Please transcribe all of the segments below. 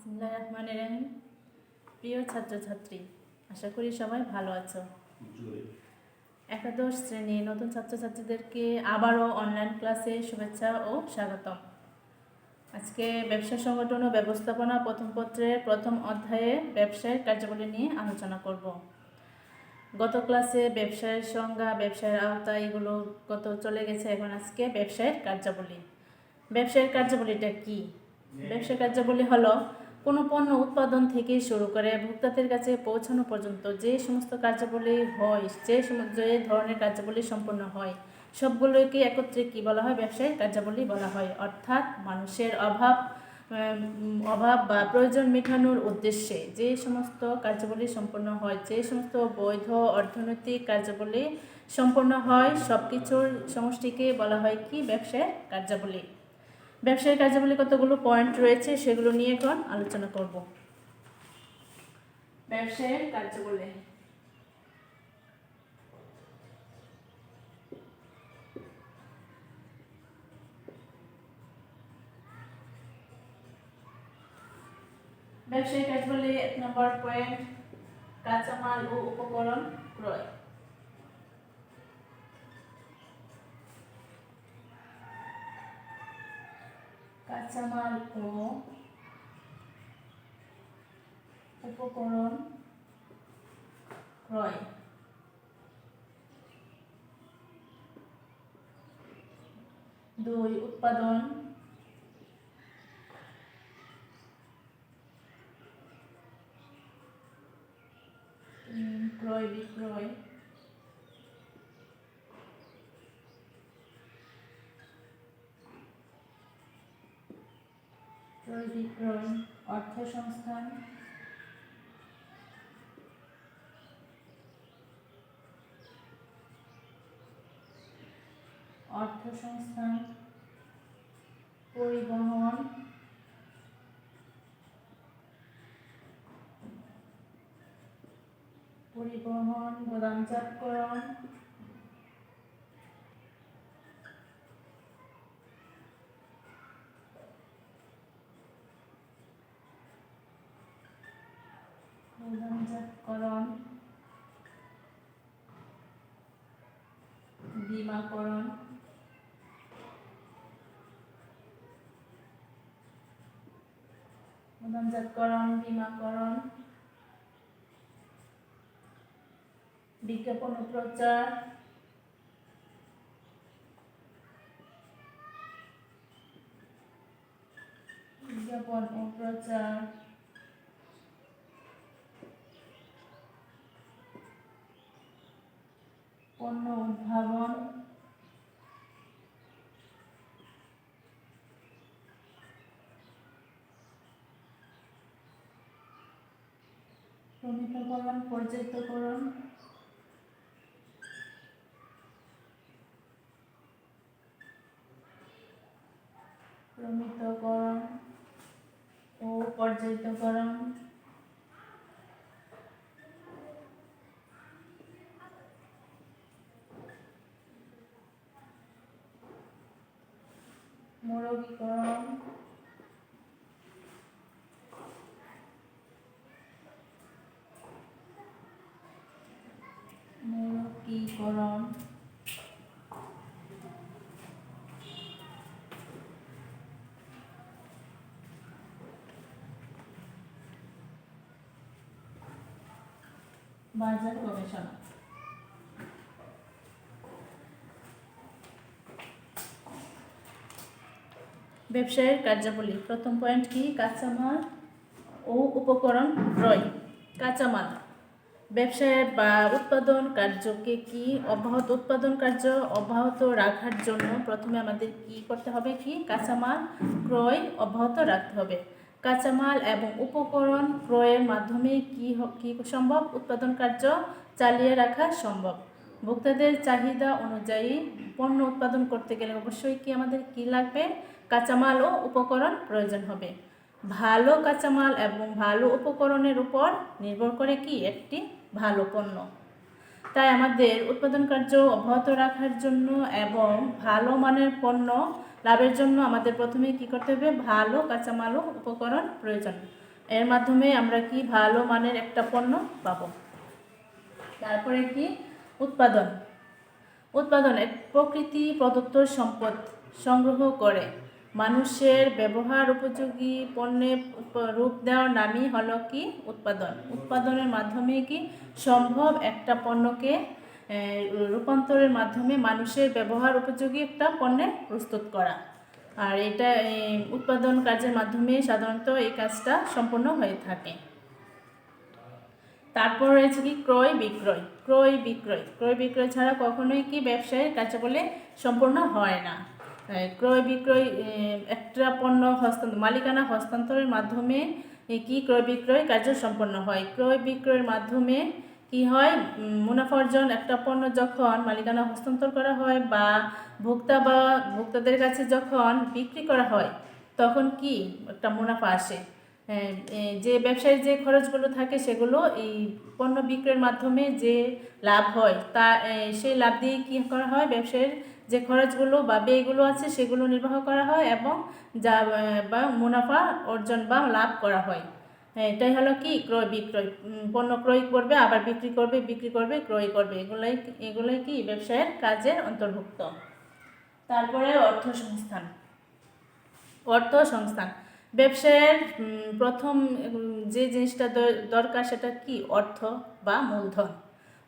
বিসমিল্লাহির রহমানির রহিম। প্রিয় ছাত্রছাত্রী, আশা করি সবাই ভালো আছো। একাদশ শ্রেণীর নতুন ছাত্রছাত্রীদেরকে আবারও অনলাইন ক্লাসে শুভেচ্ছা ও স্বাগতম। আজকে ব্যবসা সংগঠন ও ব্যবস্থাপনা প্রথম পত্রের প্রথম অধ্যায়ে ব্যবসায়ের কার্যাবলী নিয়ে আলোচনা করব। গত ক্লাসে ব্যবসায়ের সংজ্ঞা, ব্যবসায়ের আওতা এগুলো গত চলে গেছে। এখন আজকে ব্যবসায়ের কার্যাবলী। ব্যবসায়ের কার্যাবলীটা কি? ব্যবসায়ের কার্যাবলী হলো কোনো পণ্য উৎপাদন থেকে শুরু করে ভোক্তাদের কাছে পৌঁছানো পর্যন্ত যে সমস্ত কার্যাবলী হয়, যে ধরনের কার্যাবলী সম্পন্ন হয়, সবগুলোকে একত্রে কি বলা হয়? ব্যবসায়ের কার্যাবলী বলা হয়। অর্থাৎ মানুষের অভাব বা প্রয়োজন মেটানোর উদ্দেশ্যে যে সমস্ত কার্যাবলী সম্পন্ন হয়, যে সমস্ত বৈধ অর্থনৈতিক কার্যাবলী সম্পন্ন হয়, সব কিছুর সমষ্টিকে বলা হয় কি? ব্যবসায়ের কার্যাবলী। ব্যবসায়িক কার্যাবলী কতগুলো পয়েন্ট রয়েছে সেগুলো নিয়ে এখন আলোচনা করব। ব্যবসায়ের কার্যাবলী। ব্যবসায়িক কার্যাবলী 1 নম্বর পয়েন্ট, কাঁচামাল ও উপকরণ ক্রয়। কাঁচামাল ও উপকরণ ক্রয়। 2 উৎপাদন, ক্রয় বিক্রয়, ক্রয় বিক্রয়, অর্থসংস্থান, পরিবহন, গোদামজাতকরণ, বীমাকরণ, বীমাকরণ, বিজ্ঞাপন ও প্রচার, পণ্য উদ্ভাবন, প্রমিতকরণ, পর্যায়িতকরণ, ও পর্যায়িতকরণ, মোড়কীকরণ, বাজার গবেষণা। ব্যবসায়ের কার্যাবলী প্রথম পয়েন্ট কি? কাঁচামাল ও উপকরণ ক্রয়। কাঁচামাল ব্যবসায়ের বা উৎপাদন কার্যকে কি উৎপাদন কার্য অব্যাহত রাখার জন্য প্রথমে আমাদের কি করতে হবে? কি কাঁচামাল ক্রয় অব্যাহত রাখতে হবে। কাঁচামাল এবং উপকরণ ক্রয়ের মাধ্যমে কি সম্ভব? উৎপাদন কার্য চালিয়ে রাখা সম্ভব। ভোক্তাদের চাহিদা অনুযায়ী পণ্য উৎপাদন করতে গেলে অবশ্যই কি আমাদের কি লাগবে? কাঁচামাল ও উপকরণ প্রয়োজন হবে। ভালো কাঁচামাল এবং ভালো উপকরণের উপর নির্ভর করে কি একটি ভালো পণ্য। তাই আমাদের উৎপাদন কার্য অব্যাহত রাখার জন্য এবং ভালো মানের পণ্য লাভের জন্য আমাদের প্রথমে কি করতে হবে? ভালো কাঁচামাল ও উপকরণ প্রয়োজন। এর মাধ্যমে আমরা কি ভালো মানের একটা পণ্য পাবো। তারপরে কি উৎপাদন। উৎপাদন এক প্রকৃতি প্রদত্ত সম্পদ সংগ্রহ করে মানুষের ব্যবহার উপযোগী পণ্যে রূপ দেওয়ার নামই হলো কি উৎপাদন। উৎপাদনের মাধ্যমে কি সম্ভব একটা পণ্যকে রূপান্তরের মাধ্যমে মানুষের ব্যবহার উপযোগী একটা পণ্যে প্রস্তুত করা। আর এটা উৎপাদন কাজের মাধ্যমে সাধারণত এই কাজটা সম্পন্ন হয়ে থাকে। তারপর রয়েছে কি ক্রয় বিক্রয়। ক্রয় বিক্রয় ক্রয় বিক্রয় ছাড়া কখনোই কি ব্যবসায়ের কার্যাবলী সম্পূর্ণ হয় না। ক্রয় বিক্রয় একটা পণ্য মালিকানা হস্তান্তরের মাধ্যমে কি ক্রয় বিক্রয় কার্য সম্পন্ন হয়। ক্রয় বিক্রয়ের মাধ্যমে কি হয়, মুনাফা অর্জন। একটা পণ্য যখন মালিকানা হস্তান্তর করা হয় বা ভোক্তাদের কাছে যখন বিক্রি করা হয় তখন কি একটা মুনাফা আসে। যে ব্যবসায়ের যে খরচগুলো থাকে সেগুলো এই পণ্য বিক্রয়ের মাধ্যমে যে লাভ হয় সেই লাভ দিয়ে কী করা হয়, ব্যবসায়ের যে খরচগুলো বা ব্যয়গুলো আছে সেগুলো নির্বাহ করা হয় এবং বা মুনাফা অর্জন বা লাভ করা হয়। এটাই হলো কি ক্রয় বিক্রয়। পণ্য ক্রয় করবে আবার বিক্রি করবে ক্রয় করবে, এগুলোই কি ব্যবসায়ের কাজের অন্তর্ভুক্ত। তারপরে অর্থসংস্থান। ব্যবসায়ের প্রথম যে জিনিসটা দরকার সেটা কি অর্থ বা মূলধন।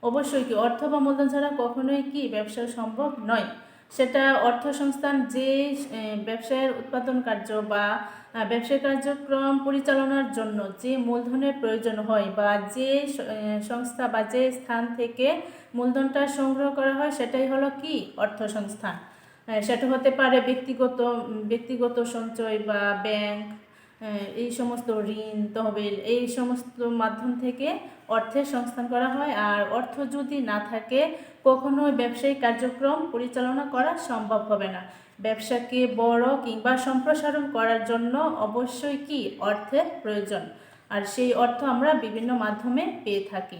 অবশ্যই কি অর্থ বা মূলধন ছাড়া কখনোই কি ব্যবসা সম্ভব নয়। সেটা অর্থসংস্থান যে ব্যবসায়ের উৎপাদন কার্য বা ব্যবসায়িক কার্যক্রম পরিচালনার জন্য যে মূলধনের প্রয়োজন হয় বা যে সংস্থা বা যে স্থান থেকে মূলধনটা সংগ্রহ করা হয় সেটাই হলো কি অর্থসংস্থান। সেটা হতে পারে ব্যক্তিগত সঞ্চয় বা ব্যাংক, এই সমস্ত ঋণ তহবিল, এই সমস্ত মাধ্যম থেকে অর্থের সংস্থান করা হয়। আর অর্থ যদি না থাকে কখনোই ব্যবসায়িক কার্যক্রম পরিচালনা করা সম্ভব হবে না। ব্যবসাকে বড় কিংবা সম্প্রসারণ করার জন্য অবশ্যই কি অর্থের প্রয়োজন, আর সেই অর্থ আমরা বিভিন্ন মাধ্যমে পেয়ে থাকি।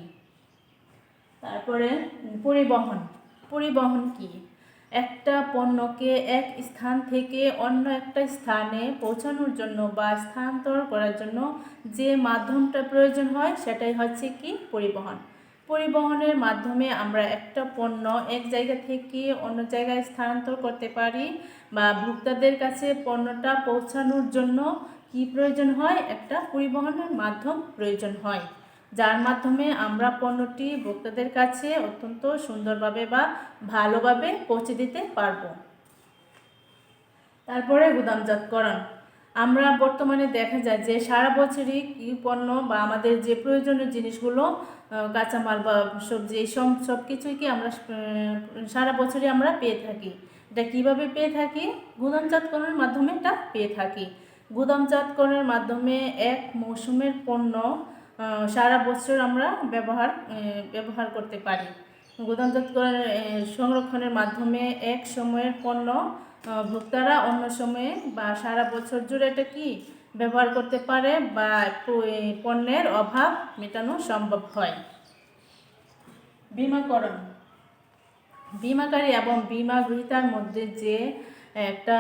তারপরে পরিবহন কি একটা পণ্যকে এক স্থান থেকে অন্য একটা স্থানে পৌঁছানোর জন্য বা স্থানান্তর করার জন্য যে মাধ্যমটা প্রয়োজন হয় সেটাই হচ্ছে কি পরিবহন। পরিবহনের মাধ্যমে আমরা একটা পণ্য এক জায়গা থেকে অন্য জায়গায় স্থানান্তর করতে পারি বা ভোক্তাদের কাছে পণ্যটা পৌঁছানোর জন্য কি প্রয়োজন হয়, একটা পরিবহনের মাধ্যম প্রয়োজন হয়, যার মাধ্যমে আমরা পণ্যটি ভোক্তাদের কাছে অত্যন্ত সুন্দরভাবে বা ভালোভাবে পৌঁছে দিতে পারব। তারপরে গুদামজাতকরণ। আমরা বর্তমানে দেখা যায় যে সারা বছরই পণ্য বা আমাদের যে প্রয়োজনীয় জিনিসগুলো কাঁচামাল বা সবজি এই সব কিছুই কি আমরা সারা বছরই আমরা পেয়ে থাকি। এটা কীভাবে পেয়ে থাকি? গুদামজাতকরণের মাধ্যমে এটা পেয়ে থাকি। গুদামজাতকরণের মাধ্যমে এক মৌসুমের পণ্য সারা বছর আমরা ব্যবহার করতে পারি। গুদামজাতকরণ সংরক্ষণের মাধ্যমে এক সময়ের পণ্য ভোক্তারা অন্য সময়ে বা সারা বছর জুড়ে এটা কি ব্যবহার করতে পারে বা পণ্যের অভাব মেটানো সম্ভব হয়। বীমাকরণ। বীমাকারী এবং বীমা গ্রহীতার মধ্যে যে একটা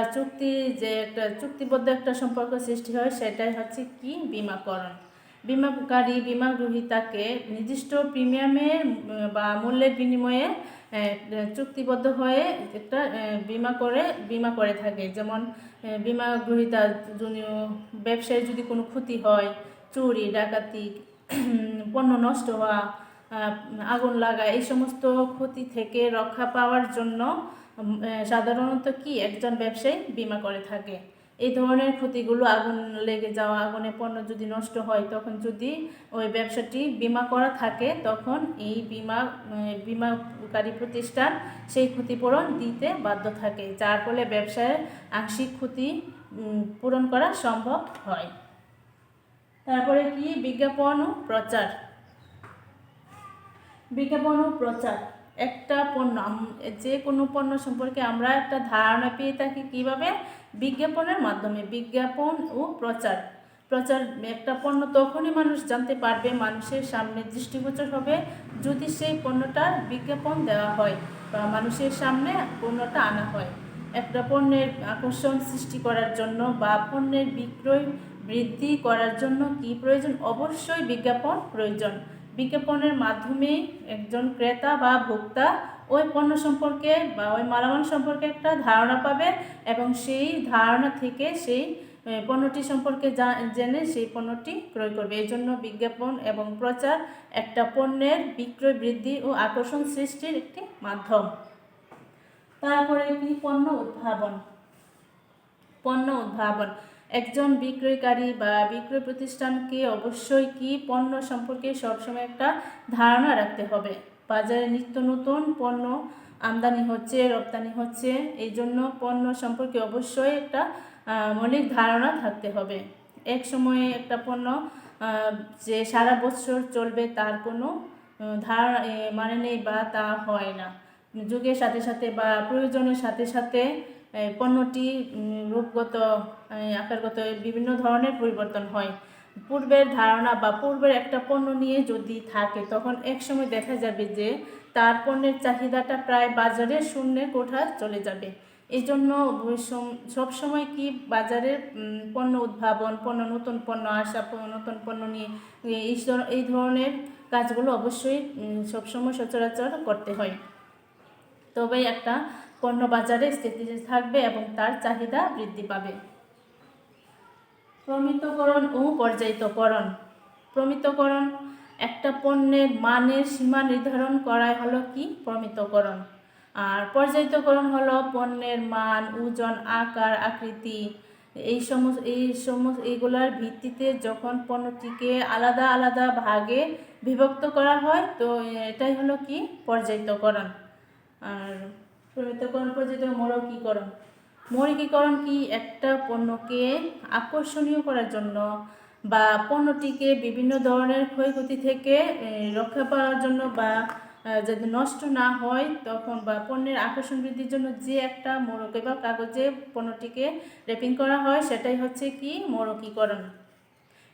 চুক্তিবদ্ধ একটা সম্পর্ক সৃষ্টি হয় সেটাই হচ্ছে কি বীমাকরণ। বীমাকারী বীমা গ্রহীতাকে নির্দিষ্ট প্রিমিয়ামের বা মূল্যের বিনিময়ে চুক্তিবদ্ধ হয়ে একটা বীমা করে থাকে। যেমন বীমা গ্রহীতা ব্যবসায় যদি কোনো ক্ষতি হয়, চুরি ডাকাতি, পণ্য নষ্ট হওয়া, আগুন লাগা, এই সমস্ত ক্ষতি থেকে রক্ষা পাওয়ার জন্য সাধারণত কি একজন ব্যবসায়ী বীমা করে থাকে। এই ধরনের ক্ষতিগুলো, আগুন লেগে যাওয়া, আগুনে পণ্য যদি নষ্ট হয়, তখন যদি ওই ব্যবসাটি বীমা করা থাকে তখন এই বীমাকারী প্রতিষ্ঠান সেই ক্ষতিপূরণ দিতে বাধ্য থাকে, যার ফলে ব্যবসায় আংশিক ক্ষতি পূরণ করা সম্ভব হয়। তারপরে কি বিজ্ঞাপন ও প্রচার। বিজ্ঞাপন ও প্রচার একটা পণ্য, যে কোনো পণ্য সম্পর্কে আমরা একটা ধারণা পেয়ে থাকি কিভাবে? বিজ্ঞাপনের মাধ্যমে। বিজ্ঞাপন ও প্রচার একটা পণ্য তখনই মানুষ জানতে পারবে, মানুষের সামনে দৃষ্টিগোচর হবে যদি সেই পণ্যটার বিজ্ঞাপন দেওয়া হয় বা মানুষের সামনে পণ্যটা আনা হয়। একটা পণ্যের আকর্ষণ সৃষ্টি করার জন্য বা পণ্যের বিক্রয় বৃদ্ধি করার জন্য কি প্রয়োজন? অবশ্যই বিজ্ঞাপন প্রয়োজন। বিজ্ঞাপনের মাধ্যমে একজন ক্রেতা বা ভোক্তা ওই পণ্য সম্পর্কে বা ওই মালামাল সম্পর্কে একটা ধারণা পাবে এবং সেই ধারণা থেকে সেই পণ্যটি সম্পর্কে জেনে সেই পণ্যটি ক্রয় করবে। এই জন্য বিজ্ঞাপন এবং প্রচার একটা পণ্যের বিক্রয় বৃদ্ধি ও আকর্ষণ সৃষ্টির একটি মাধ্যম। তারপরে কি? পণ্য উদ্ভাবন। পণ্য উদ্ভাবন একজন বিক্রয়কারী বা বিক্রয় প্রতিষ্ঠানকে অবশ্যই কি পণ্য সম্পর্কে সবসময় একটা ধারণা রাখতে হবে। বাজারে নিত্য নতুন পণ্য আমদানি হচ্ছে, রপ্তানি হচ্ছে, এই জন্য পণ্য সম্পর্কে অবশ্যই একটা মৌলিক ধারণা থাকতে হবে। এক সময়ে একটা পণ্য যে সারা বছর চলবে তার কোনো ধারণা মানে নেই বা তা হয় না। যুগের সাথে সাথে বা প্রয়োজনের সাথে সাথে পণ্যটি রূপগত আকারগত বিভিন্ন ধরনের পরিবর্তন হয়। পূর্বের ধারণা বা পূর্বের একটা পণ্য নিয়ে যদি থাকে তখন এক সময় দেখা যাবে যে তার পণ্যের চাহিদাটা প্রায় বাজারে শূন্যের কোঠায় চলে যাবে। এই জন্য সবসময় কি বাজারে পণ্য উদ্ভাবন, নতুন পণ্য আসা, নতুন পণ্য নিয়ে এই ধরনের কাজগুলো অবশ্যই সবসময় সচরাচর করতে হয়। তবেই একটা পণ্য বাজারে স্থিতিশীল থাকবে এবং তার চাহিদা বৃদ্ধি পাবে। প্রমিতকরণ ও পর্যায়িতকরণ। প্রমিতকরণ একটা পণ্যের মানের সীমা নির্ধারণ করাই হলো কি? প্রমিতকরণ। আর পর্যায়িতকরণ হলো পণ্যের মান, ওজন, আকার, আকৃতি এইগুলার ভিত্তিতে যখন পণ্যটিকে আলাদা আলাদা ভাগে বিভক্ত করা হয় তো এটাই হলো কি? পর্যায়িতকরণ। আর প্রমিতকরণ, মৌলিকীকরণ। মৌলিকীকরণ কি? একটা পণ্যকে আকর্ষণীয় করার জন্য বা পণ্যটিকে বিভিন্ন ধরনের ক্ষয়ক্ষতি থেকে রক্ষা পাওয়ার জন্য বা যাতে নষ্ট না হয় তখন বা পণ্যের আকর্ষণ বৃদ্ধির জন্য যে একটা মোড়কে বা কাগজে পণ্যটিকে র্যাপিং করা হয় সেটাই হচ্ছে কি? মৌলিকীকরণ।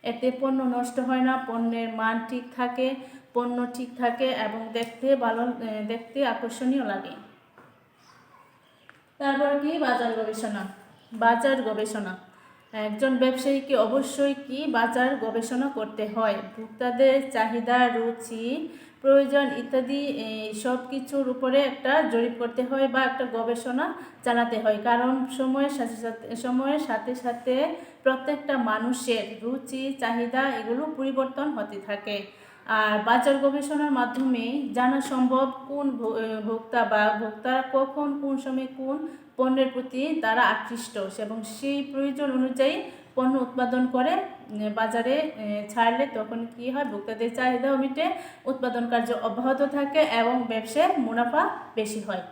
এতে পণ্য নষ্ট হয় না, পণ্যের মান ঠিক থাকে, পণ্য ঠিক থাকে এবং দেখতে আকর্ষণীয় লাগে। তারপর কি? বাজার গবেষণা। বাজার গবেষণা একজন ব্যবসায়ীকে অবশ্যই কি? বাজার গবেষণা করতে হয়। ভোক্তাদের চাহিদা, রুচি, প্রয়োজন ইত্যাদি সব কিছুর উপরে একটা জরিপ করতে হয় বা একটা গবেষণা চালাতে হয়। কারণ সময়ের সাথে সাথে প্রত্যেকটা মানুষের রুচি, চাহিদা এগুলো পরিবর্তন হতে থাকে। আর বাজার গবেষণার মাধ্যমে জানা সম্ভব কোন ভোক্তারা কখন কোন সময় কোন পণ্যের প্রতি তারা আকৃষ্ট এবং সেই প্রয়োজন অনুযায়ী পণ্য উৎপাদন করে বাজারে ছাড়লে তখন কি হয়? ভোক্তাদের চাহিদাও মিটে, উৎপাদন কার্য অব্যাহত থাকে এবং ব্যবসায় মুনাফা বেশি হয়।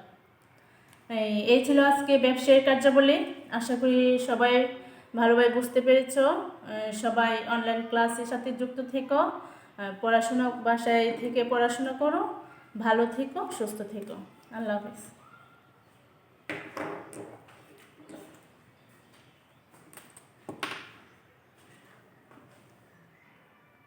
এই ছিল আজকে ব্যবসায়িক কার্যাবলী। আশা করি সবাই ভালোভাবে বুঝতে পেরেছ। সবাই অনলাইন ক্লাসের সাথে যুক্ত থেকো, বাসায় থেকে পড়াশোনা করো, ভালো থেকো, সুস্থ থেকো। আল্লাহ হাফেজ।